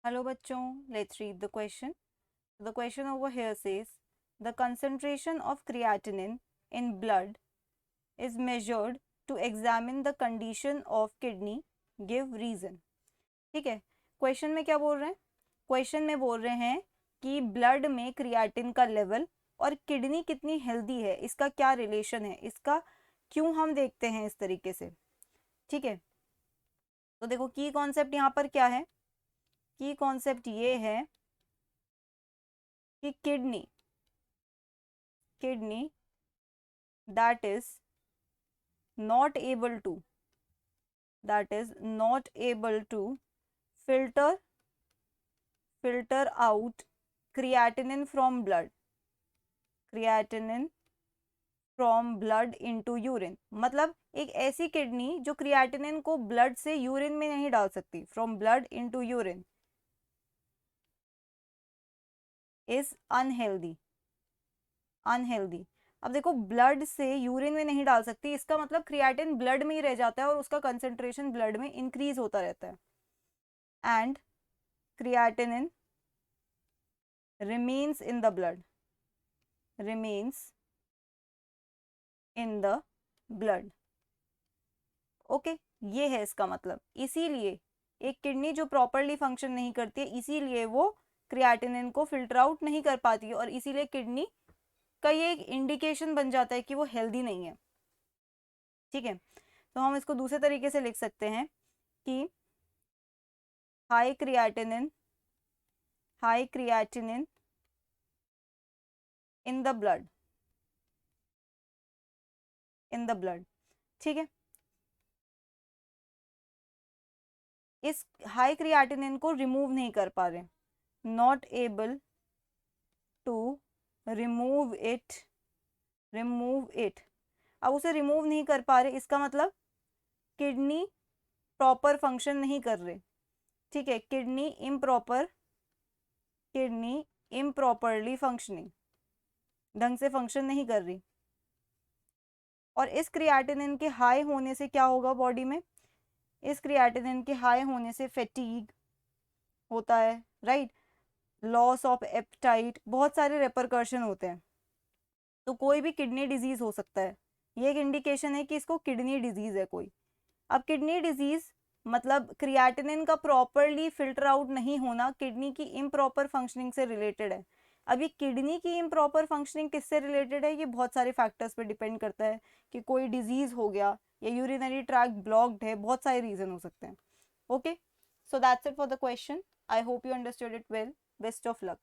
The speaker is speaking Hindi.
Hello bachon, let's read the question. The question over here says, the concentration of creatinine in blood is measured to examine the condition of kidney, give reason. ठीक है, क्वेश्चन में क्या बोल रहे हैं? क्वेश्चन में बोल रहे हैं कि ब्लड में क्रिएटिन का लेवल और किडनी कितनी हेल्दी है, इसका क्या रिलेशन है, इसका क्यों हम देखते हैं इस तरीके से. ठीक है, तो देखो की कॉन्सेप्ट यहाँ पर क्या है. की कॉन्सेप्ट ये है कि kidney that is not able to filter out creatinine from blood into urine. मतलब एक ऐसी किडनी जो क्रिएटिनिन को ब्लड से यूरिन में नहीं डाल सकती, from blood into urine is unhealthy. अब देखो, ब्लड से यूरिन में नहीं डाल सकती, इसका मतलब क्रिएटिन ब्लड में ही रह जाता है और उसका कंसेंट्रेशन ब्लड में इंक्रीज होता रहता है. And creatinine remains in the blood. Okay, ये है इसका मतलब. इसीलिए एक किडनी जो प्रॉपरली फंक्शन नहीं करती है, इसीलिए वो क्रिएटिनिन को फिल्टर आउट नहीं कर पाती है और इसीलिए किडनी का ये एक इंडिकेशन बन जाता है कि वो हेल्दी नहीं है. ठीक है, तो हम इसको दूसरे तरीके से लिख सकते हैं कि high creatinine in the blood. ठीक है, इस हाई क्रिएटिनिन को रिमूव नहीं कर पा रहे, not able to remove it. अब उसे रिमूव नहीं कर पा रहे, इसका मतलब किडनी प्रॉपर फंक्शन नहीं कर रहे. ठीक है, किडनी इम्प्रॉपरली फंक्शनिंग, ढंग से फंक्शन नहीं कर रही. और इस क्रिएटिनिन के हाई होने से क्या होगा बॉडी में? इस क्रिएटिनिन के हाई होने से फैटीग होता है, राइट, लॉस ऑफ एपेटाइट, बहुत सारे रेपरकर्शन होते हैं. तो कोई भी किडनी डिजीज हो सकता है. ये एक इंडिकेशन है कि इसको किडनी डिजीज है कोई. अब किडनी डिजीज मतलब क्रिएटिनिन का प्रॉपरली फिल्टर आउट नहीं होना किडनी की इम्प्रॉपर फंक्शनिंग से रिलेटेड है. अब ये किडनी की इम्प्रॉपर फंक्शनिंग किससे रिलेटेड है? ये बहुत सारे फैक्टर्स पे डिपेंड करता है कि कोई डिजीज हो गया या यूरिनरी ट्रैक्ट ब्लॉक्ड है, बहुत सारे रीजन हो सकते हैं. Okay, so that's it for the question. I hope you understood it well. Best of luck.